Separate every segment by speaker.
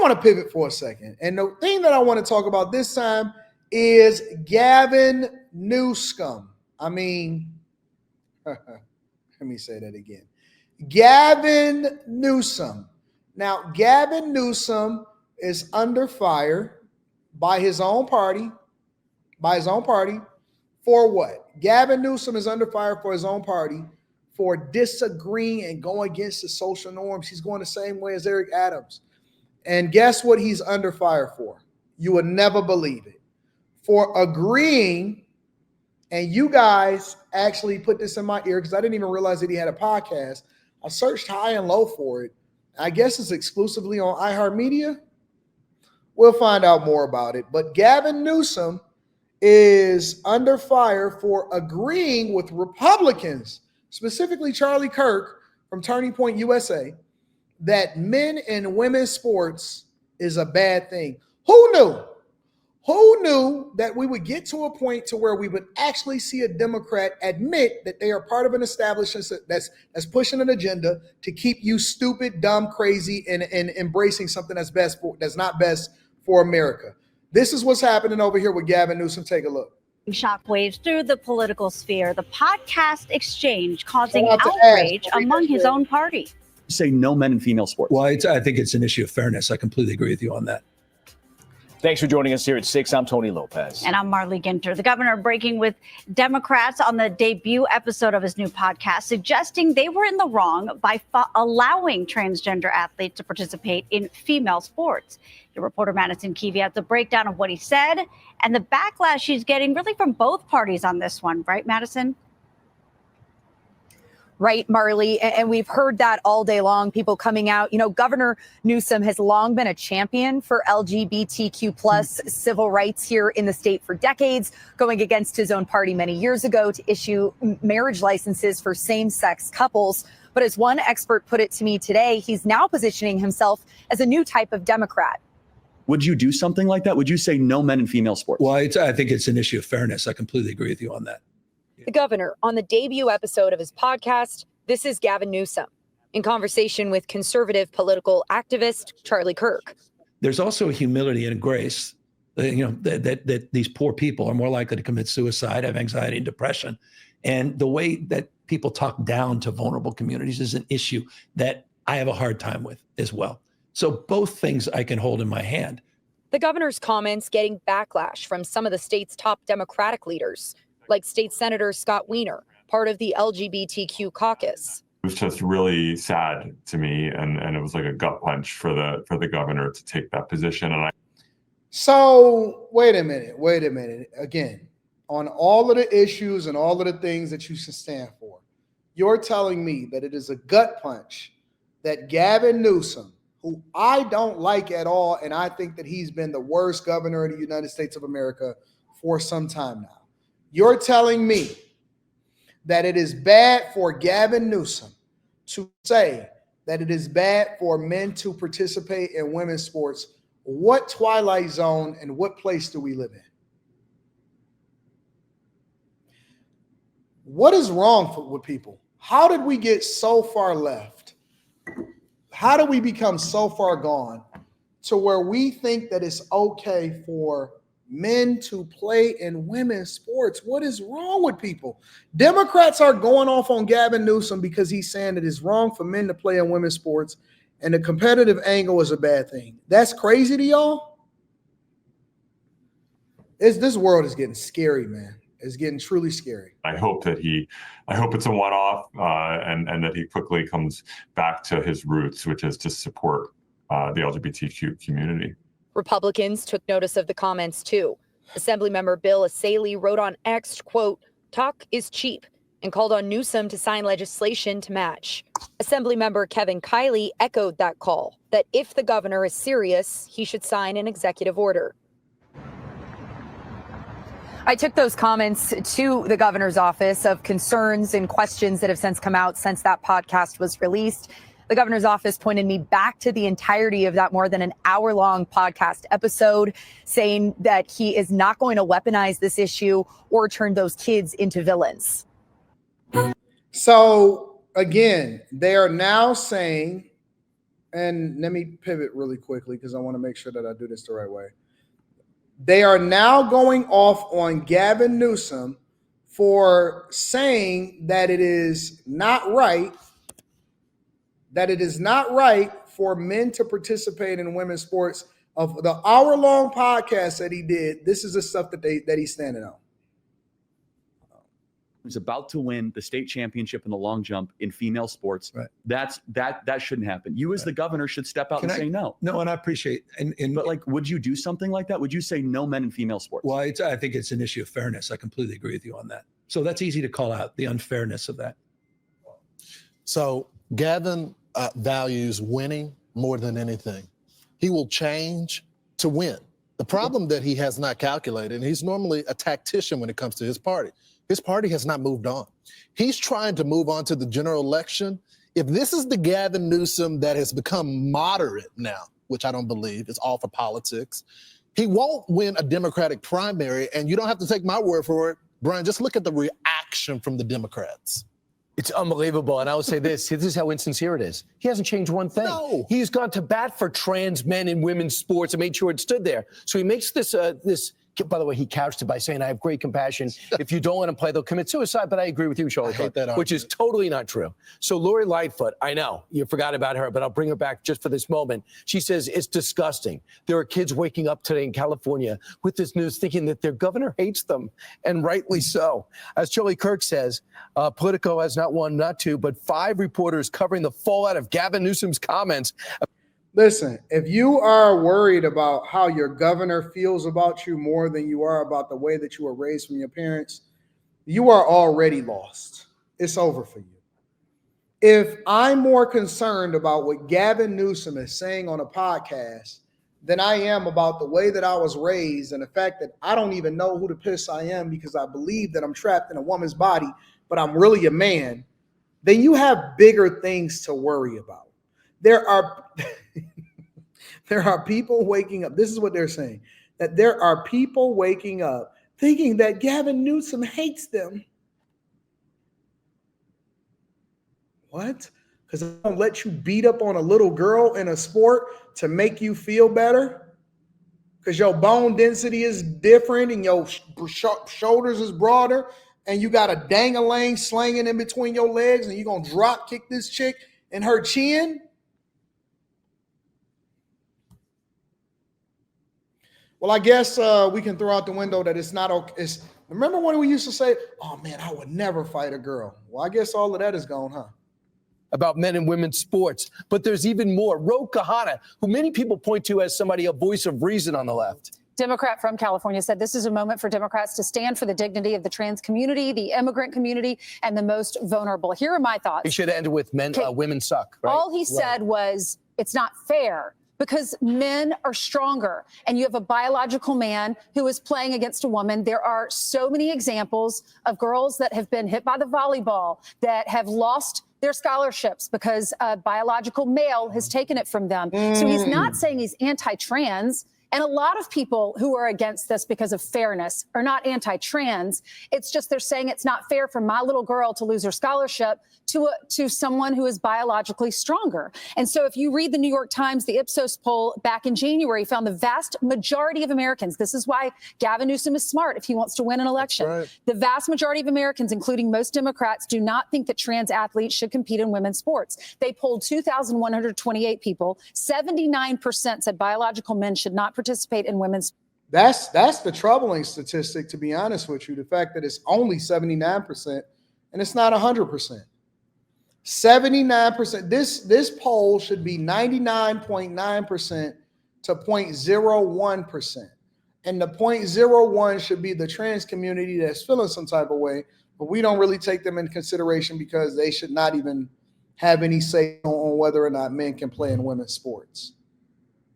Speaker 1: want to pivot for a second. And the thing that I want to talk about this time is Gavin Newsom. I mean, let me say that again. Gavin Newsom. Now, Gavin Newsom is under fire by his own party. For what? Gavin Newsom is under fire for his own party for disagreeing and going against the social norms. He's going the same way as Eric Adams. And guess what he's under fire for? You would never believe it. For agreeing, and you guys actually put this in my ear because I didn't even realize that he had a podcast. I searched high and low for it. I guess it's exclusively on iHeartMedia. We'll find out more about it. But Gavin Newsom is under fire for agreeing with Republicans, specifically Charlie Kirk from Turning Point USA, that men and women's sports is a bad thing. Who knew? Who knew that we would get to a point to where we would actually see a Democrat admit that they are part of an establishment that's pushing an agenda to keep you stupid, dumb, crazy, and embracing something that's not best for America? This is what's happening over here with Gavin Newsom. Take a look.
Speaker 2: Shockwaves through the political sphere. The podcast exchange causing outrage among his own party.
Speaker 3: Say no men in female sports.
Speaker 4: Well, I think it's an issue of fairness. I completely agree with you on that.
Speaker 3: Thanks for joining us here at 6. I'm Tony Lopez.
Speaker 2: And I'm Marley Ginter. The governor breaking with Democrats on the debut episode of his new podcast, suggesting they were in the wrong by allowing transgender athletes to participate in female sports. Your reporter Madison Keevy has the breakdown of what he said and the backlash he's getting really from both parties on this one. Right, Madison?
Speaker 5: Right, Marley. And we've heard that all day long, people coming out. You know, Governor Newsom has long been a champion for LGBTQ plus civil rights here in the state for decades, going against his own party many years ago to issue marriage licenses for same-sex couples. But as one expert put it to me today, he's now positioning himself as a new type of Democrat.
Speaker 3: Would you do something like that? Would you say no men in female sports?
Speaker 4: Well, I think it's an issue of fairness. I completely agree with you on that.
Speaker 5: The governor on the debut episode of his podcast. This is Gavin Newsom in conversation with conservative political activist Charlie Kirk.
Speaker 4: There's also a humility and a grace, that these poor people are more likely to commit suicide, have anxiety and depression. And the way that people talk down to vulnerable communities is an issue that I have a hard time with as well. So both things I can hold in my hand.
Speaker 5: The governor's comments getting backlash from some of the state's top Democratic leaders, like State Senator Scott Wiener, part of the LGBTQ caucus.
Speaker 6: It was just really sad to me, and it was like a gut punch for the governor to take that position.
Speaker 1: So wait a minute. Again, on all of the issues and all of the things that you should stand for, you're telling me that it is a gut punch that Gavin Newsom, who I don't like at all, and I think that he's been the worst governor of the United States of America for some time now. You're telling me that it is bad for Gavin Newsom to say that it is bad for men to participate in women's sports. What twilight zone and what place do we live in? What is wrong with people? How did we get so far left? How do we become so far gone to where we think that it's okay for men to play in women's sports? What is wrong with people? Democrats are going off on Gavin Newsom because he's saying that it's wrong for men to play in women's sports and the competitive angle is a bad thing. That's crazy to y'all? This world is getting scary, man. It's getting truly scary.
Speaker 6: I hope it's a one-off and that he quickly comes back to his roots, which is to support the LGBTQ community.
Speaker 5: Republicans took notice of the comments too. Assemblymember Bill Asaley wrote on X, quote, "Talk is cheap," and called on Newsom to sign legislation to match. Assemblymember Kevin Kiley echoed that call, that if the governor is serious, he should sign an executive order. I took those comments to the governor's office of concerns and questions that have since come out since that podcast was released. The governor's office pointed me back to the entirety of that more than an hour-long podcast episode, saying that he is not going to weaponize this issue or turn those kids into villains.
Speaker 1: So again, they are now saying, and let me pivot really quickly because I want to make sure that I do this the right way. They are now going off on Gavin Newsom for saying that it is not right for men to participate in women's sports. Of the hour-long podcast that he did, this is the stuff that he's standing on.
Speaker 3: Who's about to win the state championship in the long jump in female sports.
Speaker 4: Right.
Speaker 3: That shouldn't happen. You as the governor should step out and say no.
Speaker 4: No, and I appreciate.
Speaker 3: But like, would you do something like that? Would you say no men in female sports?
Speaker 4: Well, I think it's an issue of fairness. I completely agree with you on that. So that's easy to call out, the unfairness of that.
Speaker 7: So Gavin values winning more than anything. He will change to win. The problem that he has not calculated, and he's normally a tactician when it comes to his party. His party has not moved on. He's trying to move on to the general election. If this is the Gavin Newsom that has become moderate now, which I don't believe, it's all for politics, he won't win a Democratic primary, and you don't have to take my word for it. Brian, just look at the reaction from the Democrats.
Speaker 8: It's unbelievable. And I will say this is how insincere it is. He hasn't changed one thing.
Speaker 7: No.
Speaker 8: He's gone to bat for trans men in women's sports and made sure it stood there. So he makes this, by the way, he couched it by saying, I have great compassion. If you don't let them play, they'll commit suicide. But I agree with you, Charlie, which is totally not true. So Lori Lightfoot, I know you forgot about her, but I'll bring her back just for this moment. She says it's disgusting. There are kids waking up today in California with this news thinking that their governor hates them, and rightly so. As Charlie Kirk says, Politico has not one, not two, but 5 reporters covering the fallout of Gavin Newsom's comments.
Speaker 1: Listen, if you are worried about how your governor feels about you more than you are about the way that you were raised from your parents, you are already lost. It's over for you. If I'm more concerned about what Gavin Newsom is saying on a podcast than I am about the way that I was raised and the fact that I don't even know who the piss I am because I believe that I'm trapped in a woman's body, but I'm really a man, then you have bigger things to worry about. There are people waking up. This is what they're saying, that there are people waking up thinking that Gavin Newsom hates them. What? Because I don't let you beat up on a little girl in a sport to make you feel better? Because your bone density is different and your shoulders is broader and you got a dang-a-lang slanging in between your legs and you're going to drop kick this chick in her chin? Well, I guess we can throw out the window that it's not okay. Remember when we used to say, oh, man, I would never fight a girl. Well, I guess all of that is gone, huh?
Speaker 8: About men and women's sports. But there's even more. Ro Khanna, who many people point to as somebody, a voice of reason on the left.
Speaker 9: Democrat from California said this is a moment for Democrats to stand for the dignity of the trans community, the immigrant community, and the most vulnerable. Here are my thoughts.
Speaker 8: He should have ended with women suck. Right?
Speaker 9: All he said was it's not fair because men are stronger and you have a biological man who is playing against a woman. There are so many examples of girls that have been hit by the volleyball that have lost their scholarships because a biological male has taken it from them. So he's not saying he's anti-trans. And a lot of people who are against this because of fairness are not anti-trans. It's just they're saying it's not fair for my little girl to lose her scholarship to someone who is biologically stronger. And so if you read the New York Times, the Ipsos poll back in January found the vast majority of Americans, this is why Gavin Newsom is smart if he wants to win an election. Right. The vast majority of Americans, including most Democrats, do not think that trans athletes should compete in women's sports. They polled 2,128 people. 79% said biological men should not participate in women's.
Speaker 1: That's the troubling statistic, to be honest with you. The fact that it's only 79% and it's not 100%. 79%. This poll should be 99.9% to 0.01%. And the 0.01 should be the trans community that's feeling some type of way, but we don't really take them into consideration because they should not even have any say on whether or not men can play in women's sports.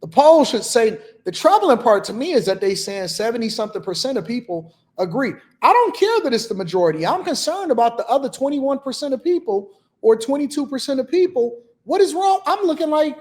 Speaker 1: The poll should say, the troubling part to me is that they saying 70-something% of people agree. I don't care that it's the majority. I'm concerned about the other 21% of people or 22% of people. What is wrong? I'm looking like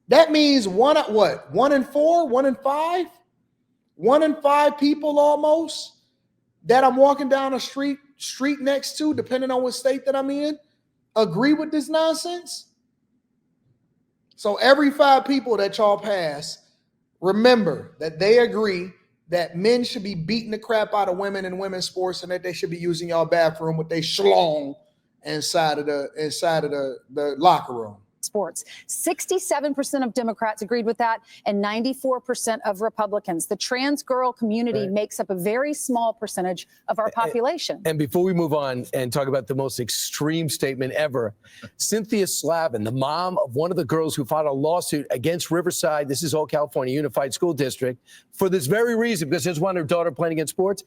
Speaker 1: that means 1 in 4, 1 in 5, 1 in 5 people almost that I'm walking down a street next to, depending on what state that I'm in, agree with this nonsense. So every 5 people that y'all pass, remember that they agree that men should be beating the crap out of women in women's sports and that they should be using y'all bathroom with their schlong inside of the locker room.
Speaker 9: Sports. 67% of Democrats agreed with that, and 94% of Republicans. The trans girl community makes up a very small percentage of our population.
Speaker 8: And before we move on and talk about the most extreme statement ever, Cynthia Slavin, the mom of one of the girls who filed a lawsuit against Riverside, this is all California Unified School District, for this very reason, because there's one her daughter playing against sports.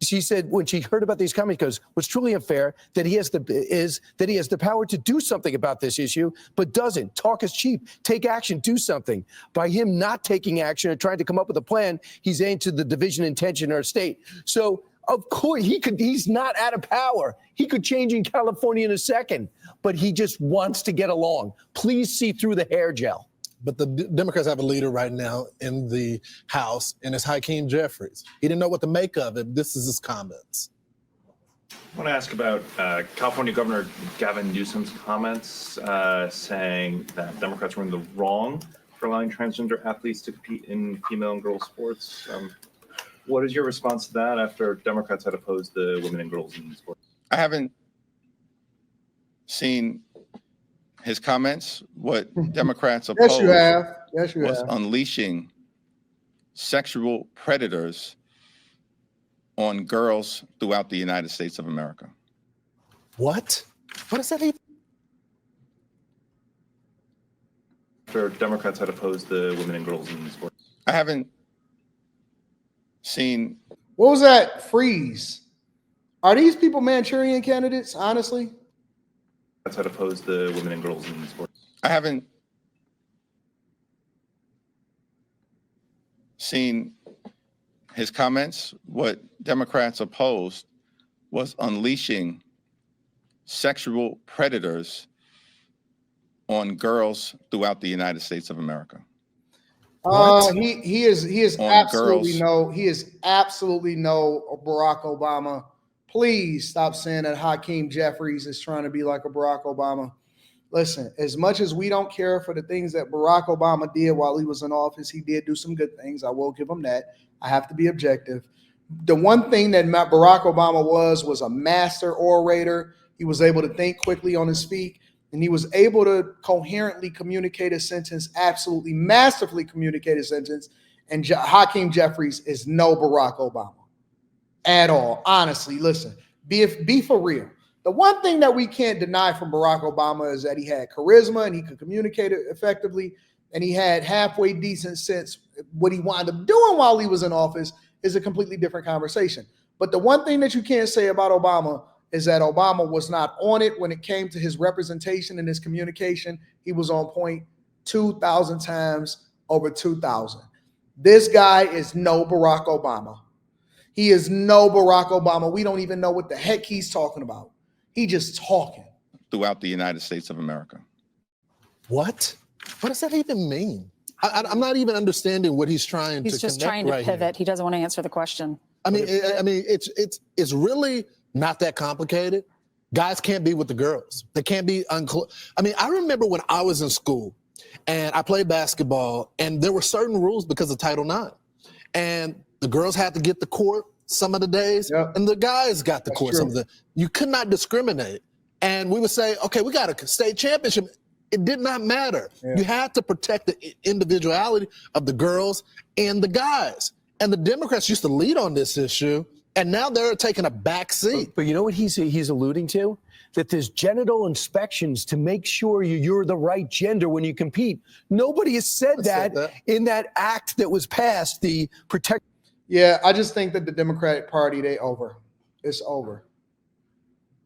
Speaker 8: She said when she heard about these comments, goes, what's truly unfair that he has the power to do something about this issue, but doesn't. Talk is cheap. Take action. Do something. By him not taking action and trying to come up with a plan, he's aimed to the division and tension in our state. So of course he's not out of power. He could change in California in a second, but he just wants to get along. Please see through the hair gel.
Speaker 7: But the Democrats have a leader right now in the House, and it's Hakeem Jeffries. He didn't know what to make of it. This is his comments.
Speaker 10: I want to ask about California Governor Gavin Newsom's comments saying that Democrats were in the wrong for allowing transgender athletes to compete in female and girls sports. What is your response to that after Democrats had opposed the women and girls in sports?
Speaker 11: I haven't seen his comments. What Democrats opposed
Speaker 1: Yes, you have. Yes, you
Speaker 11: was
Speaker 1: have.
Speaker 11: unleashing sexual predators on girls throughout the United States of America.
Speaker 7: What? What does that even?
Speaker 10: After Democrats had opposed the women and girls in sports.
Speaker 11: I haven't seen.
Speaker 1: What was that? Freeze. Are these people Manchurian candidates, honestly?
Speaker 10: Had opposed the women and girls in sports.
Speaker 11: I haven't seen his comments. What Democrats opposed was unleashing sexual predators on girls throughout the United States of America.
Speaker 1: He is absolutely no Barack Obama. Please stop saying that Hakeem Jeffries is trying to be like a Barack Obama. Listen, as much as we don't care for the things that Barack Obama did while he was in office, he did do some good things. I will give him that. I have to be objective. The one thing that Barack Obama was a master orator. He was able to think quickly on his feet, and he was able to coherently communicate a sentence, absolutely masterfully communicate a sentence. And Hakeem Jeffries is no Barack Obama at all. Honestly, listen, be for real. The one thing that we can't deny from Barack Obama is that he had charisma and he could communicate it effectively, and he had halfway decent sense. What he wound up doing while he was in office is a completely different conversation. But the one thing that you can't say about Obama is that Obama was not on it when it came to his representation and his communication. He was on point 2,000 times over 2,000. This guy is no Barack Obama. He is no Barack Obama. We don't even know what the heck he's talking about. He just talking.
Speaker 11: Throughout the United States of America.
Speaker 7: What? What does that even mean? I'm not even understanding what he's trying to.
Speaker 9: He's just trying to pivot.
Speaker 7: Here.
Speaker 9: He doesn't want to answer the question.
Speaker 7: I mean, it's really not that complicated. Guys can't be with the girls. They can't be I mean, I remember when I was in school and I played basketball, and there were certain rules because of Title IX, and the girls had to get the court some of the days, and the guys got the court some of the. You could not discriminate, and we would say, okay, we got a state championship. It did not matter. You had to protect the individuality of the girls and the guys. And the Democrats used to lead on this issue, and now they're taking a back seat.
Speaker 8: But you know what he's alluding to? That there's genital inspections to make sure you're the right gender when you compete. Nobody has said that in that act that was passed, the protect.
Speaker 1: Yeah, I just think that the Democratic Party, it's over.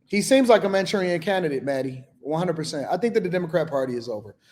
Speaker 1: He seems like a Manchurian candidate, Maddie, 100%. I think that the Democrat Party is over.